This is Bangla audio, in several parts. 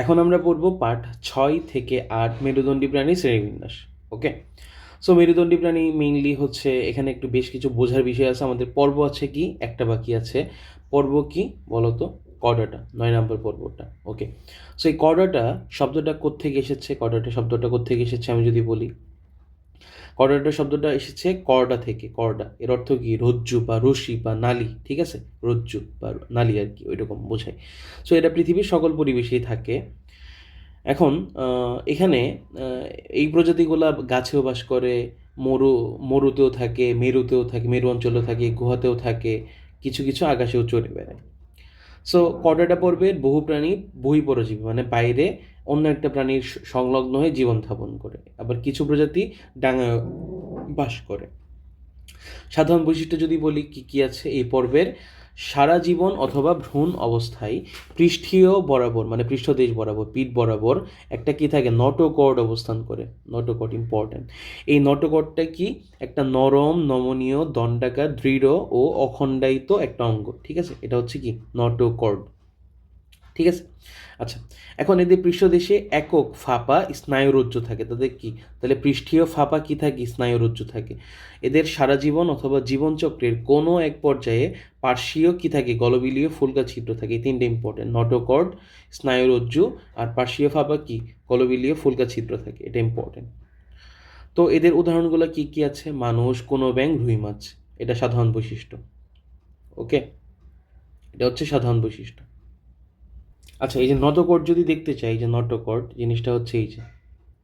এখন আমরা পড়ব পাঠ 6 থেকে 8 মেরুদণ্ডী প্রাণী শ্রেণীবিন্যাস। ওকে, সো মেরুদণ্ডী প্রাণী মেইনলি হচ্ছে এখানে একটু বেশ কিছু বোঝার বিষয় আছে। আমাদের পর্ব আছে কি, একটা বাকি আছে। পর্ব কি বলতো? কর্ডাটা, 9 নম্বর পর্বটা। ওকে, সো এই কর্ডাটা শব্দটা কোত্থেকে এসেছে? কর্ডাটা শব্দটা কোত্থেকে এসেছে আমি যদি বলি, কর্ডাটা শব্দটা এসেছে করডা থেকে। করডা এর অর্থ কি? রজ্জু বা রশি বা নালী, ঠিক আছে? রজ্জু বা নালী আর কি, ওই রকম বোঝায়। সো এটা পৃথিবীর সকল পরিবেশেই থাকে। এখন এখানে এই প্রজাতিগুলা গাছেও বাস করে, মরুতেও থাকে, মেরুতেও থাকে, মেরু অঞ্চলেও থাকে, গুহাতেও থাকে, কিছু কিছু আকাশেও চড়ে বেড়ায়। সো কর্ডাটা পর্বের বহু প্রাণী বহিঃপরজীবী, মানে বাইরে অন্য একটা প্রাণীর সংলগ্ন হয়ে জীবন ধাপন করে। আবার কিছু প্রজাতি ডাঙায় বাস করে। সাধারণ বৈশিষ্ট্য যদি বলি কি কি আছে এই পর্বের, সারা জীবন অথবা ভ্রূণ অবস্থায় পৃষ্ঠীয় বরাবর, মানে পৃষ্ঠদেশ বরাবর, পিঠ বরাবর একটা কি থাকে? নটোকর্ড অবস্থান করে। Notochord important. এই নটোকর্ডটা কি? একটা নরম, নমনীয়, দণ্ডাকার, দৃঢ় ও অখণ্ডায়িত একটা অঙ্গ, ঠিক আছে? এটা হচ্ছে কি? নটোকর্ড, ঠিক আছে? আচ্ছা, এখন এদের পৃষ্ঠদেশে একক ফাঁপা স্নায়ুরজ্জু থাকে। তাদের কি? তাহলে পৃষ্ঠীয় ফাঁপা কি থাকে? স্নায়ুরজ্জু থাকে। এদের সারা জীবন অথবা জীবনচক্রের কোনো এক পর্যায়ে পার্শ্বীয় কি থাকে? গলবিলীয় ফুলকা ছিদ্র থাকে। এই তিনটে ইম্পর্টেন্ট: নটোকর্ড, স্নায়ুরজ্জু আর পার্শ্বীয় ফাঁপা কি? গলবিলীয় ফুলকা ছিদ্র থাকে। এটা ইম্পর্টেন্ট। তো এদের উদাহরণগুলো কি কি আছে? মানুষ, কোনো ব্যাঙ, রুই মাছ। এটা সাধারণ বৈশিষ্ট্য। ওকে, এটা হচ্ছে সাধারণ বৈশিষ্ট্য। আচ্ছা, এই যে নটোকর্ড যদি দেখতে চাই, যে নটোকর্ড জিনিসটা হচ্ছে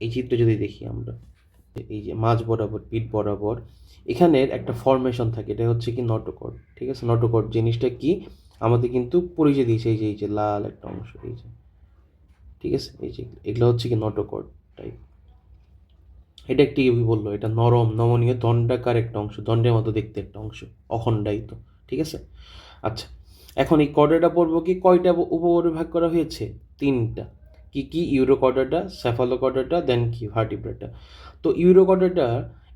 এই চিত্র যদি দেখি আমরা, এই যে মাঝ বরাবর, পিঠ বরাবর এখানের একটা ফরমেশন থাকে, এটা হচ্ছে কি? নটোকর্ড, ঠিক আছে? নটোকর্ড জিনিসটা কি আমাদের কিন্তু পরিচয় দিয়েছে, এই যে লাল একটা অংশ, এই যে, ঠিক আছে? এই যে এগুলো হচ্ছে কি? Notochord type. এটা একটি বললো, এটা নরম, নমনীয়, দণ্ডাকার একটা অংশ, দণ্ডের মতো দেখতে একটা অংশ, অখণ্ডায়িত, ঠিক আছে? আচ্ছা, এখন এই কর্ডাটা পড়বো কি? কয়টা উপবর্গে ভাগ করা হয়েছে? 3টা। কি কি? ইউরোকর্ডাটা, সেফালোকর্ডাটা, দেন কি? ভার্টিব্রাটা। তো ইউরোকর্ডাটা,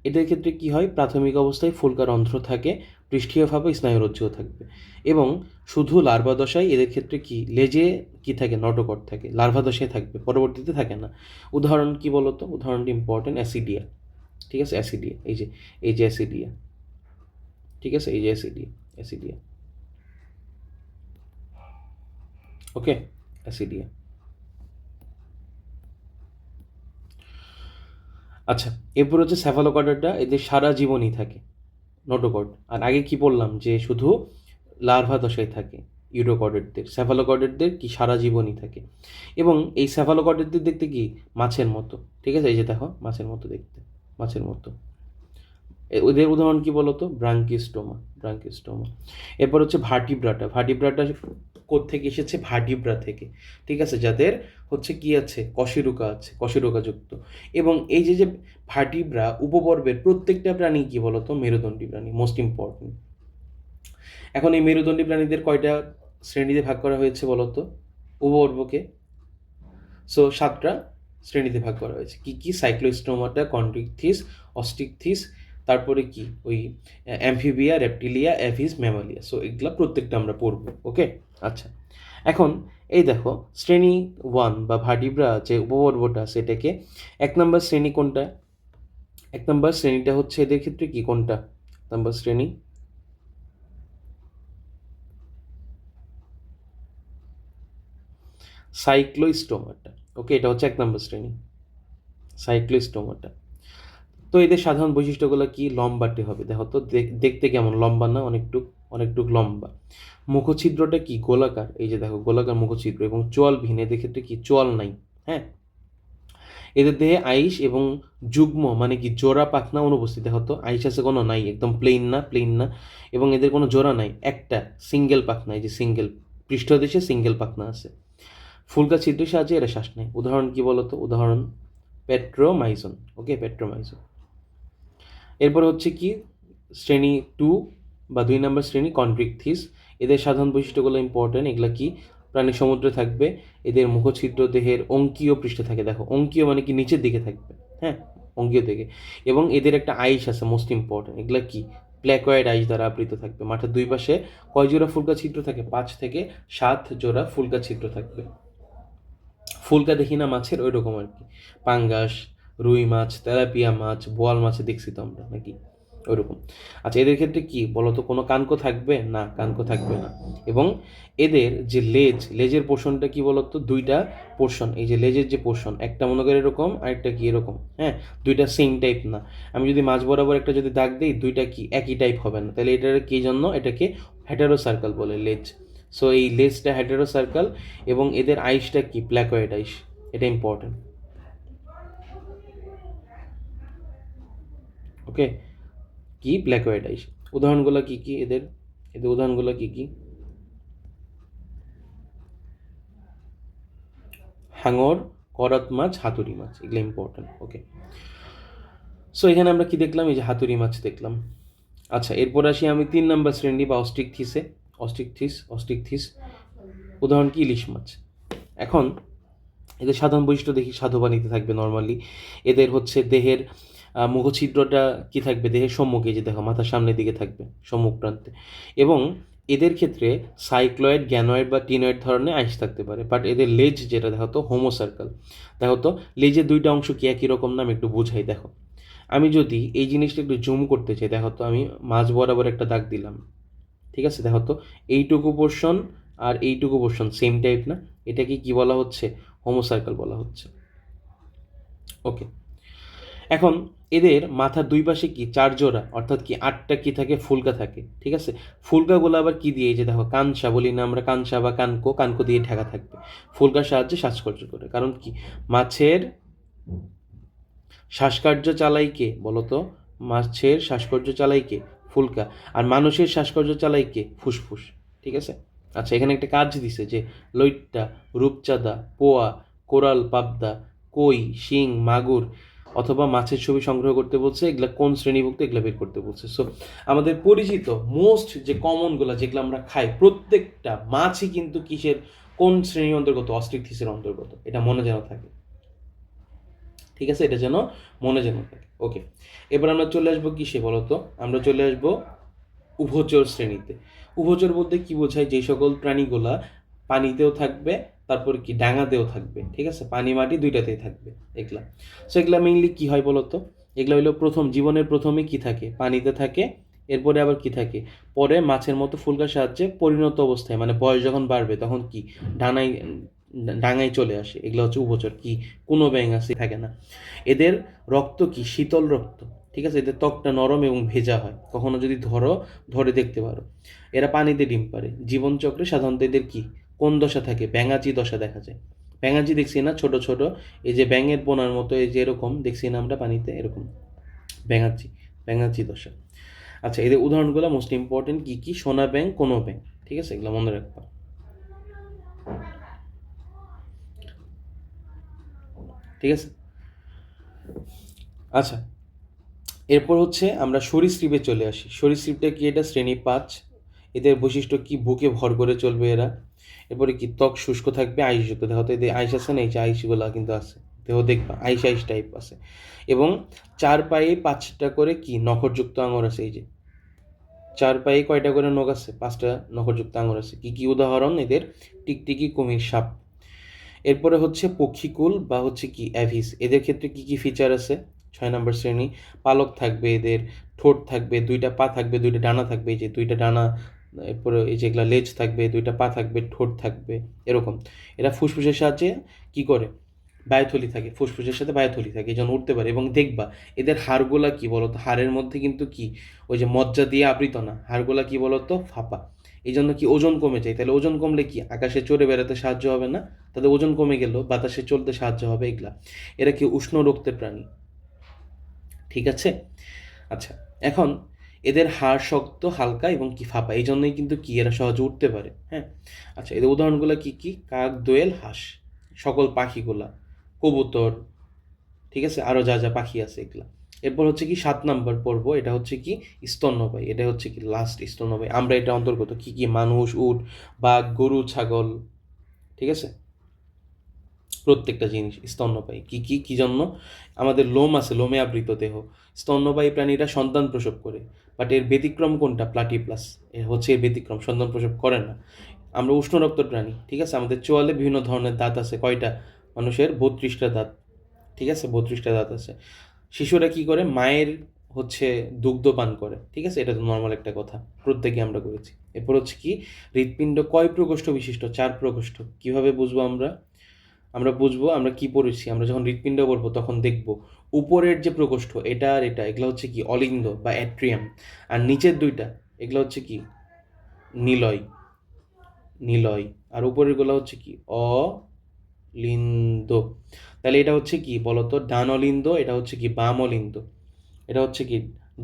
এদের ক্ষেত্রে কি হয়? প্রাথমিক অবস্থায় ফুলকা রন্ধ্র থাকে, পৃষ্ঠীয়ভাবে স্নায়ুরজ্জুও থাকবে, এবং শুধু লার্ভা দশায় এদের ক্ষেত্রে কি? লেজে কি থাকে? নটোকর্ড থাকে। লার্ভা দশায় থাকবে, পরবর্তীতে থাকে না। উদাহরণ কি বলতো? উদাহরণটি ইম্পর্টেন্ট, অ্যাসিডিয়া, ঠিক আছে? অ্যাসিডিয়া, এই যে অ্যাসিডিয়া, ঠিক আছে? এই যে অ্যাসিডিয়া, অ্যাসিডিয়া। ওকে, অ্যাসিডিয়া। আচ্ছা, এরপর হচ্ছে স্যাফালোকর্ডাটা, এদের সারা জীবনই থাকে, নোটোকর্ড। আর আগে কি বললাম যে শুধু লার্ভা দশায় থাকে ইউরোকর্ডেটদের। স্যাফালোকর্ডেটদের কি? সারা জীবনই থাকে। এবং এই স্যাফালোকর্ডেটদের দেখতে কি? মাছের মতো, ঠিক আছে? এই যে দেখো, মাছের মতো দেখতে, মাছের মতো। ওদের উদাহরণ কি বলতো? ব্রাঙ্কিস্টোমা, ব্রাঙ্কিস্টোমা। এরপর হচ্ছে ভার্টিব্রাটা। ভার্টিব্রাটা কোত্থেকে এসেছে? ভার্টিব্রা থেকে, ঠিক আছে? যাদের হচ্ছে কি আছে? কশেরুকা আছে, কশেরুকাযুক্ত। এবং এই যে ভার্টিব্রা উপপর্বের প্রত্যেকটা প্রাণী কি বলতো? মেরুদণ্ডী প্রাণী, মোস্ট ইম্পর্টেন্ট। এখন এই মেরুদণ্ডী প্রাণীদের কয়টা শ্রেণীতে ভাগ করা হয়েছে বলতো উপপর্বকে? সো 7টা শ্রেণীতে ভাগ করা হয়েছে। কি কি? সাইক্লোস্টোমাটা, কন্ড্রিকথিস, অস্টিকথিস, তারপরে কি ওই অ্যামফিবিয়া, রেপটিলিয়া, অ্যাভিস, ম্যামালিয়া। সো এগুলা প্রত্যেকটা আমরা পড়বো। ওকে, আচ্ছা, এখন এই দেখো শ্রেণী 1 বা ভার্টিব্রা যে উপপর্বটা, সেটাকে 1 নম্বর শ্রেণী কোনটা? 1 নম্বর শ্রেণীটা হচ্ছে এদের ক্ষেত্রে কি? কোনটা 1 নম্বর শ্রেণী? সাইক্লোস্টোমাটা। ওকে, এটা হচ্ছে 1 নম্বর শ্রেণী, সাইক্লোস্টোমাটা। তো এদের সাধারণ বৈশিষ্ট্যগুলো কি? লম্বাটে হবে, দেখো তো দেখতে কেমন? লম্বা না? অনেকটুক লম্বা। মুখছিদ্রটা কি? গোলাকার, এই যে দেখো গোলাকার মুখছিদ্র, এবং চোয়ালবিহীন। এদের ক্ষেত্রে কি? চোয়াল নাই। হ্যাঁ, এদের দেহে আইস এবং যুগ্ম, মানে কি জোড়া পাখনা অনুপস্থিত। দেখো তো, আইস আছে কোনো? নাই, একদম প্লেন না, প্লেন না। এবং এদের কোনো জোড়া নাই, একটা সিঙ্গেল পাখনা, এই যে সিঙ্গেল, পৃষ্ঠদেশে সিঙ্গেল পাখনা আছে। ফুলকা ছিদ্রের সাহায্যে এরা শ্বাস নেয়। উদাহরণ কি বলতো? উদাহরণ পেট্রোমাইসন। ওকে, পেট্রোমাইসন। এরপর হচ্ছে কি? শ্রেণী 2 বা 2 নম্বর শ্রেণী কন্ড্রিকথিস। এদের সাধারণ বৈশিষ্ট্যগুলো ইম্পর্টেন্ট। এগুলা কি? প্রাণী সমুদ্রে থাকবে। এদের মুখছিদ্র দেহের অঙ্কীয় পৃষ্ঠে থাকে। দেখো, অঙ্কীয় মানে কি? নিচের দিকে থাকবে। হ্যাঁ, অঙ্কীয় দিকে। এবং এদের একটা আইস আছে, মোস্ট ইম্পর্টেন্ট। এগুলা কি? প্ল্যাকয়েড আইস দ্বারা আবৃত থাকবে। মাঠের দুই পাশে কয় জোড়া ফুলকা ছিদ্র থাকে? 5 থেকে 7 জোড়া ফুলকা ছিদ্র থাকবে। ফুলকা দেখি না মাছের, ওই রকম আর কি। পাঙ্গাস, রুই মাছ, তেলাপিয়া মাছ, বোয়াল মাছে দেখছি তো আমরা নাকি, ওইরকম। আচ্ছা, এদের ক্ষেত্রে কি বলতো, কোনো কানকো থাকবে না, কানকো থাকবে না। এবং এদের যে লেজের পোর্শনটা কি বলতো, দুইটা পোর্শন, এই যে লেজের যে পোর্শন, একটা মনে করে এরকম, আরেকটা কি এরকম, হ্যাঁ, দুইটা সেম টাইপ না। আমি যদি মাঝ বরাবর একটা যদি দাগ দিই, দুইটা কি একই টাইপ হবে না, তাহলে এটার কি জন্য, এটাকে হ্যাটারো সার্কেল বলে, লেজ। সো এই লেজটা হ্যাটারো সার্কেল, এবং এদের আইসটা কি প্ল্যাকয়েড আইস, এটা ইম্পর্টেন্ট। ওকে, কি প্ল্যাকয়েড আইস। উদাহরণগুলো কি কি এদের, এদের উদাহরণগুলো কি কি, হাঙর, করাত মাছ, হাতুড়ি মাছ, এগুলো ইম্পর্টেন্ট। ওকে, সো এখানে আমরা কি দেখলাম, এই যে হাতুড়ি মাছ দেখলাম। আচ্ছা, এরপর আসি আমি 3 নম্বর শ্রেণী বা অস্টিকথিস। উদাহরণ কি, ইলিশ মাছ। এখন এদের সাধারণ বৈশিষ্ট্য দেখি, স্বাদু পানিতে থাকবে নর্মালি। এদের হচ্ছে দেহের মুখছিদ্রটা কি থাকবে, দেহের সম্মুখে, যে দেখো মাথার সামনের দিকে থাকবে, সম্মুখ প্রান্তে। এবং এদের ক্ষেত্রে সাইক্লয়েড, গ্যানয়েড বা টিনয়েড ধরনের আইস থাকতে পারে। বাট এদের লেজ যেটা দেখো তো, হোমোসার্কেল। দেখো তো লেজের দুইটা অংশ কি একই রকম না, আমি একটু বুঝাই। দেখো, আমি যদি এই জিনিসটা একটু জুম করতে চাই, দেখো তো আমি মাঝ বরাবর একটা দাগ দিলাম, ঠিক আছে। দেখো তো এইটুকু পোর্শন আর এইটুকু পোর্শন সেম টাইপ না, এটাকে কি বলা হচ্ছে, হোমোসার্কেল বলা হচ্ছে। ওকে, এখন এদের মাথার দুই পাশে কি 4 জোড়া, অর্থাৎ কি 8টা কি থাকে, ফুলকা থাকে, ঠিক আছে। ফুলকাগুলো আবার কি দিয়ে, এই যে দেখো কানসা বলি না আমরা, কানসা বা কানকো দিয়ে ঢাকা থাকবে, ফুলকার সাহায্যে শ্বাসকর্য করে। কারণ কি, মাছের শ্বাসকার্য চালাই কে বলতো, মাছের শ্বাসকর্য চালাই কে, ফুলকা। আর মানুষের শ্বাসকর্য চালাই কে, ফুসফুস, ঠিক আছে। আচ্ছা, এখানে একটা কাজ দিছে যে লইট্টা, রূপচাঁদা, পোয়া, কোরাল, পাবদা, কই, শিং, মাগুর অথবা মাছের ছবি সংগ্রহ করতে বলছে, এগুলা কোন শ্রেণীভুক্ত, এগুলা বের করতে বলছে। সো আমাদের পরিচিত মোস্ট যে কমনগুলো যেগুলো আমরা খাই, প্রত্যেকটা মাছই কিন্তু কিসের, কোন শ্রেণীর অন্তর্গত, অস্ট্রিকথিসের অন্তর্গত, এটা মনে যেন থাকে, ঠিক আছে, এটা যেন মনে যেন থাকে। ওকে, এবার আমরা চলে আসবো কিসে বলতো, আমরা চলে আসবো উভচর শ্রেণীতে। উভচর বলতে কি বোঝায়, যে সকল প্রাণীগুলা পানিতেও থাকবে, তারপর কি ডাঙাতেও থাকবে, ঠিক আছে, পানি মাটি দুইটাতেই থাকবে এগুলা। সো এগুলা মেইনলি কি হয় বলতো, এগুলা হইলো জীবনের প্রথমে কি থাকে, পানিতে থাকে। এরপরে আবার কি থাকে, পরে মাছের মতো ফুলকার সাহায্যে পরিণত অবস্থায়, মানে বয়স যখন বাড়বে তখন কি ডাঙায় চলে আসে। এগুলো হচ্ছে উভচর। কি, কোনো ব্যাঙ আছে থাকে না। এদের রক্ত কি, শীতল রক্ত, ঠিক আছে। এদের ত্বকটা নরম এবং ভেজা হয়, কখনো যদি ধরে দেখতে পারো। এরা পানিতে ডিম পারে। জীবনচক্রে সাধারণত এদের কি, কোন দশা থাকে, ব্যাঙাচি দশা দেখা যায়। ব্যাঙাচি দেখছি না, ছোট ছোট এই যে ব্যাঙের পোনার মতো, এই যে এরকম দেখছি না আমরা পানিতে, এরকম ব্যাঙাচি দশা। আচ্ছা, এদের উদাহরণগুলো মোস্ট ইম্পর্টেন্ট কি কি, সোনা ব্যাঙ, কোনো ব্যাঙ, ঠিক আছে, এগুলো মনে রাখবা। ঠিক আছে। আচ্ছা, এরপর হচ্ছে আমরা সরীসৃপে চলে আসি। সরীসৃপটা কি, এটা শ্রেণী 5। এদের বৈশিষ্ট্য কি, বুকে ভর করে চলবে এরা। এরপরে কি, ত্বক শুষ্ক থাকবে, আইসযুক্ত। দেখো তো এদের আইস আছে না, এই যে আইসগুলা কিন্তু আছে, দেহ দেখবা আইস টাইপ আছে। এবং 4 পায়ে 5টা করে কি, নখরযুক্ত আঙুর আছে। এই যে 4 পায়ে কয়টা করে নখ আছে, 5টা নখরযুক্ত আঙুর আছে। কি কি উদাহরণ এদের, টিকটিকি, কুমির, সাপ। এরপরে হচ্ছে পক্ষীকুল বা হচ্ছে কি অ্যাভিস। এদের ক্ষেত্রে কি কি ফিচার আছে, 6 নম্বর শ্রেণী। পালক থাকবে এদের, ঠোঁট থাকবে, 2টা পা থাকবে, 2টা ডানা থাকবে, এই যে 2টা ডানা। এরপরে এই যেগুলা লেজ থাকবে, 2টা পা থাকবে, ঠোঁট থাকবে, এরকম। এরা ফুসফুসের সাহায্যে কি করে, বায়ুথলি থাকে, ফুসফুসের সাথে বায়ুথলি থাকে, এই জন্য উঠতে পারে। এবং দেখবা এদের হাড়গুলা কি বলতো, হাড়ের মধ্যে কিন্তু কি, ওই যে মজ্জা দিয়ে আবৃত না, হাড়গুলা কি বলতো, ফাঁপা। এই জন্য কি, ওজন কমে যায়। তাহলে ওজন কমলে কি, আকাশে চড়ে বেড়াতে সাহায্য হবে না, তাদের ওজন কমে গেল, বাতাসে চলতে সাহায্য হবে এগুলা। এরা কি, উষ্ণ রক্তের প্রাণী, ঠিক আছে। আচ্ছা, এখন এদের হাড় শক্ত, হালকা এবং কি ফাঁপা, এই জন্যই কিন্তু কি এরা সহজে উঠতে পারে, হ্যাঁ। আচ্ছা, এদের উদাহরণগুলো কি কি, কাক, দোয়েল, হাঁস, সকল পাখিগুলা, কবুতর, ঠিক আছে, আরও যা যা পাখি আছে এগুলা। এরপর হচ্ছে কি 7 নম্বর পর্ব, এটা হচ্ছে কি স্তন্যপায়ী। এটা হচ্ছে কি লাস্ট, স্তন্যপায়ী। আমরা এটা অন্তর্গত কি কি, মানুষ, উট, বাঘ, গরু, ছাগল, ঠিক আছে, প্রত্যেকটা জিনিস স্তন্যপায়ী। কি কি কি জন্য, আমাদের লোম আছে, লোমে আবৃত দেহ। স্তন্যপায়ী প্রাণীরা সন্তান প্রসব করে, বাট এর ব্যতিক্রম কোনটা, প্লাটিপ্লাস, এর হচ্ছে এর ব্যতিক্রম, সন্তান প্রসব করে না। আমরা উষ্ণ রক্ত প্রাণী, ঠিক আছে, আমাদের চোয়ালে বিভিন্ন ধরনের দাঁত আছে, কয়টা, মানুষের 32টা দাঁত, ঠিক আছে, 32টা দাঁত আছে। শিশুরা কি করে, মায়ের হচ্ছে দুগ্ধ পান করে, ঠিক আছে, এটা তো নর্মাল একটা কথা, প্রত্যেকে আমরা করেছি। এরপর হচ্ছে কি, হৃৎপিণ্ড কয় প্রকোষ্ঠ বিশিষ্ট? 4 প্রকোষ্ঠ। কিভাবে বুঝবো আমরা? আমরা বুঝবো, আমরা কি পড়েছি, আমরা যখন হৃৎপিণ্ড পড়বো তখন দেখব উপরের যে প্রকোষ্ঠ এটা আর এটা, এগুলো হচ্ছে কি অলিন্দ বা অ্যাট্রিয়াম, আর নিচের দুইটা এগুলো হচ্ছে কি নিলয়, নিলয়, আর উপরের গুলো হচ্ছে কি অলিন্দ। তাহলে এটা হচ্ছে কি বলতো, ডান অলিন্দ, এটা হচ্ছে কি বাম অলিন্দ, এটা হচ্ছে কি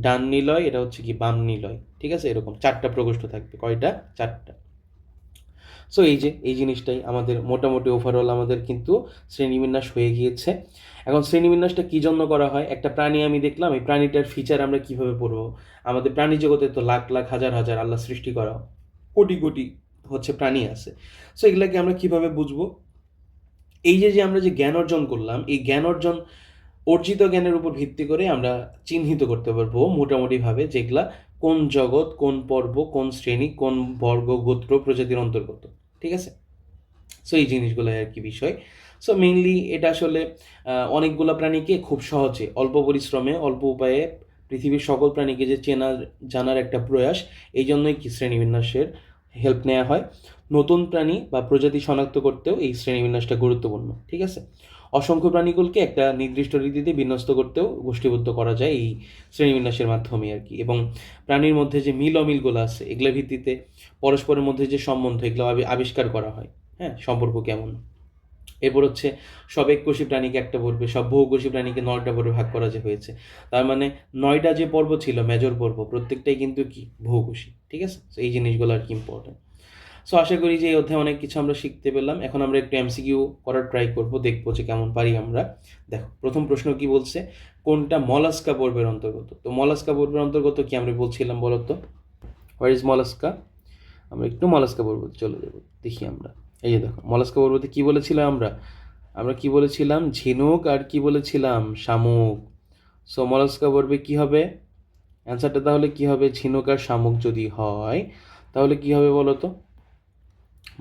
ডান নিলয়, এটা হচ্ছে কি বাম নিলয়, ঠিক আছে, এরকম 4টা প্রকোষ্ঠ থাকবে। কয়টা? 4টা। সো এই যে এই জিনিসটাই আমাদের মোটামুটি ওভারঅল আমাদের কিন্তু শ্রেণীবিন্যাস হয়ে গিয়েছে। এখন শ্রেণীবিন্যাসটা কী জন্য করা হয়? একটা প্রাণী আমি দেখলাম, এই প্রাণীটার ফিচার আমরা কিভাবে পড়বো? আমাদের প্রাণী জগতে তো লাখ লাখ হাজার হাজার আল্লাহ সৃষ্টি করা কোটি কোটি হচ্ছে প্রাণী আছে। সো এগুলাকে আমরা কিভাবে বুঝবো? এই যে যে আমরা যে জ্ঞান অর্জন করলাম, এই জ্ঞান অর্জন অর্জিত জ্ঞানের উপর ভিত্তি করে আমরা চিহ্নিত করতে পারবো মোটামুটিভাবে যেগুলা কোন জগৎ, কোন পর্ব, কোন শ্রেণী, কোন বর্গ, গোত্র, প্রজাতির অন্তর্গত, ঠিক আছে। সো এই জিনিসগুলো আর কি বিষয়। সো মেইনলি এটা আসলে অনেকগুলো প্রাণীকে খুব সহজে অল্প পরিশ্রমে অল্প উপায়ে পৃথিবীর সকল প্রাণীকে যে চেনা জানার একটা প্রয়াস, এই জন্যই কি শ্রেণীবিন্যাসের হেল্প নেওয়া হয়। নতুন প্রাণী বা প্রজাতি শনাক্ত করতেও এই শ্রেণীবিন্যাসটা গুরুত্বপূর্ণ, ঠিক আছে। অসংখ্য প্রাণীগুলোকে একটা নির্দিষ্ট রীতিতে বিন্যস্ত করতেও গোষ্ঠীবদ্ধ করা যায় এই শ্রেণীবিন্যাসের মাধ্যমে আর কি। এবং প্রাণীর মধ্যে যে মিল অমিলগুলো আছে এগুলোর ভিত্তিতে পরস্পরের মধ্যে যে সম্বন্ধ এগুলো আবিষ্কার করা হয়, হ্যাঁ, সম্পর্ক কেমন। এরপর হচ্ছে সব এককোষী প্রাণীকে একটা পর্বে, সব বহুকোষী প্রাণীকে 9টা পর্বে ভাগ করা যে হয়েছে। তার মানে 9টা যে পর্ব ছিল মেজর পর্ব, প্রত্যেকটাই কিন্তু কি বহুকোষী, ঠিক আছে। তো এই জিনিসগুলো আর কি ইম্পর্টেন্ট। সো আশা করি যে এই অধ্যায়ে অনেক কিছু আমরা শিখতে পেলাম। এখন আমরা একটু এমসিকিউ করার ট্রাই করব, দেখবো যে কেমন পারি আমরা। দেখো প্রথম প্রশ্ন কি বলছে, কোনটা মলাস্কা পর্বের অন্তর্গত? তো মলাস্কা পর্বের অন্তর্গত কি আমরা বলছিলাম বলো তো? What is mollusca? আমরা একটু মলাস্কা পর্বতে চলে যাব, দেখি আমরা। এই যে দেখো মলাস্কা পর্বতে কি বলেছিলাম আমরা? আমরা কি বলেছিলাম? ঝিনুক আর কি বলেছিলাম? শামুক। সো মলাস্কা পর্বে কি হবে অ্যান্সারটা? তাহলে কি হবে? ঝিনুক আর শামুক যদি হয় তাহলে কি হবে বলো তো?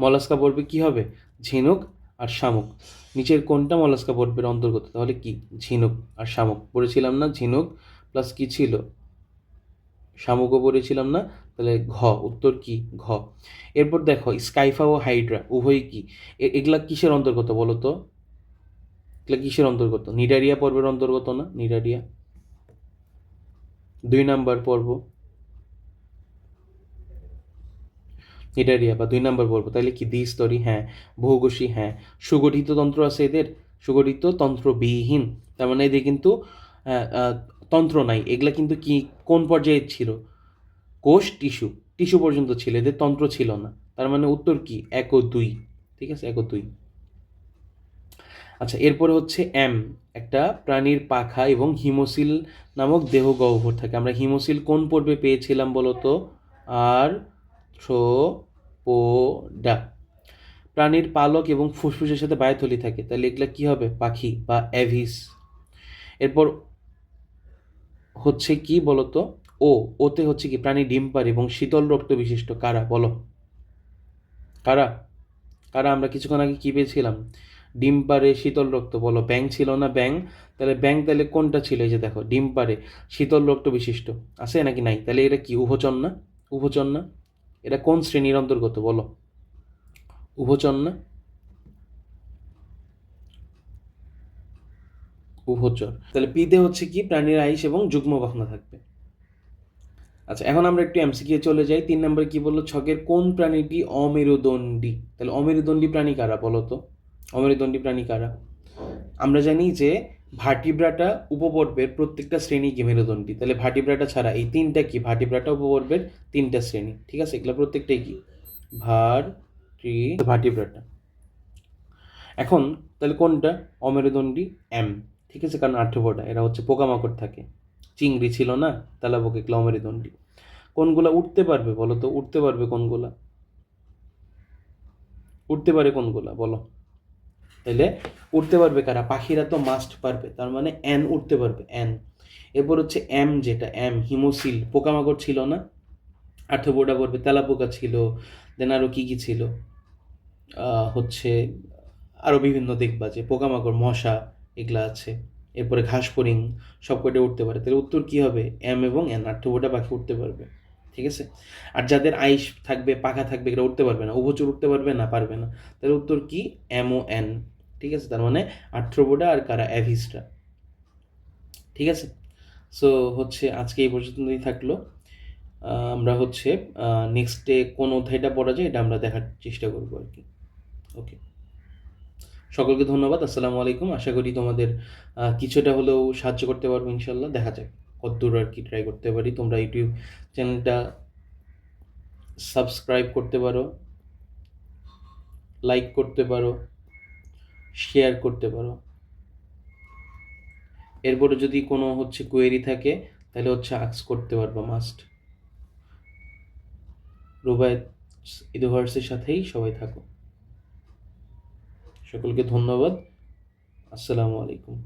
মলাস্কা পর্বে কি হবে? ঝিনুক আর শামুক। নিচের কোনটা মলাস্কা পর্বের অন্তর্গত? তাহলে কি ঝিনুক আর শামুক পড়েছিলাম না? ঝিনুক প্লাস কি ছিল? শামুকও পড়েছিলাম না? তাহলে ঘ, উত্তর কি ঘ। এরপর দেখো স্কাইফা ও হাইড্রা উভয় কি, এগুলা কিসের অন্তর্গত বলো তো? এগুলা কিসের অন্তর্গত? নিডারিয়া পর্বের অন্তর্গত না? নিডারিয়া 2 নাম্বার পর্ব, নিডারিয়া বা 2 নাম্বার পর্ব। তাহলে কি দ্বিস্তরী? হ্যাঁ। বহুকোষী? হ্যাঁ। সুগঠিত তন্ত্র আছে এদের? সুগঠিত তন্ত্রবিহীন, তার মানে এদের কিন্তু তন্ত্র নাই। এগুলা কিন্তু কি কোন পর্যায়ে ছিল? কোষ, টিস্যু, টিস্যু পর্যন্ত ছিল, এদের তন্ত্র ছিল না। তার মানে উত্তর কি 1 ও 2, ঠিক আছে, 1 ও 2। আচ্ছা এরপরে হচ্ছে একটা প্রাণীর পাখা এবং হিমোসিল নামক দেহ গহ্বর থাকে। আমরা হিমোসিল কোন পর্বে পেয়েছিলাম বলতো? আর থ্রোপোডা। প্রাণীর পালক এবং ফুসফুসের সাথে বায়ুথলি থাকে, তাহলে এগুলা কি হবে? পাখি বা অ্যাভিস। এরপর হচ্ছে কি বলতো? ওতে হচ্ছে কি প্রাণী ডিম পারে এবং শীতল রক্ত বিশিষ্ট। কারা বলো? কারা? কারা? আমরা কিছুক্ষণ আগে কি পেয়েছিলাম? ডিম পারে, শীতল রক্ত। বলো, ব্যাং ছিল না? ব্যাং। তাহলে ব্যাং তাহলে কোনটা ছিল? এই যে দেখো, ডিম পারে, শীতল রক্ত বিশিষ্ট, আছে নাকি নাই? তাহলে এটা কি উভচর না? উভচর না? এটা কোন শ্রেণীর অন্তর্গত বলো? উভচর না? উভচর। তাহলে পিতে হচ্ছে কি প্রাণীর আইস এবং যুগ্ম বাহনা থাকবে। আচ্ছা এখন আমরা একটু এমসিকিউ চলে যাই। 3 নম্বরে কি বললো? ছকের কোন প্রাণীটি অমেরুদণ্ডী? তাহলে অমেরুদণ্ডী প্রাণী কারা বলো তো? অমেরুদণ্ডী প্রাণী কারা? আমরা জানি যে ভার্টিব্রাটা উপপর্বের প্রত্যেকটা শ্রেণী কি মেরুদণ্ডী। তাহলে ভার্টিব্রাটা ছাড়া এই 3টা কি? ভার্টিব্রাটা উপপর্বের 3টা শ্রেণী, ঠিক আছে, এগুলো প্রত্যেকটাই কি ভার্টিব্রাটা। এখন তাহলে কোনটা অমেরুদণ্ডী? ঠিক আছে, কারণ আর্থ্রোপোডা এরা হচ্ছে পোকামাকড় থাকে। চিংড়ি ছিল না? তেলাপোকা, এগুলো অমেরুদণ্ডী। কোনগুলা উঠতে পারবে বলো তো? উঠতে পারবে কোনগুলা? উঠতে পারে কোনগুলা বলো? তাহলে উঠতে পারবে কারা? পাখিরা তো মাস্ট পারবে, তার মানে উঠতে পারবে এরপর হচ্ছে যেটা হিমোসিল পোকামাকড় ছিল না? আর্থ্রোপোডা পড়বে, তেলাপোকা ছিল, দেন আরও কি কি ছিল? হচ্ছে আরও বিভিন্ন দেখবা যে পোকামাকড়, মশা এগুলা আছে, এরপরে ঘাস ফড়িং সব কয়টা উঠতে পারে। তাহলে উত্তর কী হবে? এম এবং এন, আর্থ্রোপোডা পাখি উঠতে পারবে। ঠিক আছে? আর যাদের আইস থাকবে, পাখা থাকবে, এরা উঠতে পারবে না। উভচর উঠতে পারবে না, পারবে না। তাহলে উত্তর কি? এম ও এন। ঠিক আছে? তার মানে আর্থ্রোপোডা আর কারা? অ্যাভিস্টা। ঠিক আছে? সো হচ্ছে আজকে এই পর্যন্তই থাকলো। আমরা হচ্ছে নেক্সট ডে কোন অধ্যায়টা পড়া যায় এটা আমরা দেখার চেষ্টা করবো আর কি। ওকে, সকলকে ধন্যবাদ। আসসালামু আলাইকুম। আশা করি তোমাদের কিছুটা হলেও সাহায্য করতে পারবো ইনশাল্লাহ। দেখা যাক কতদূর আর কি ট্রাই করতে পারি। তোমরা ইউটিউব চ্যানেলটা সাবস্ক্রাইব করতে পারো, লাইক করতে পারো, শেয়ার করতে পারো। এরপরে যদি কোনো হচ্ছে কোয়েরি থাকে তাহলে হচ্ছে আস্ক করতে পারবো, মাস্ট। রুবায়েত ইউনিভার্সের সাথেই সবাই থাকো। সকলকে ধন্যবাদ। আসসালামু আলাইকুম।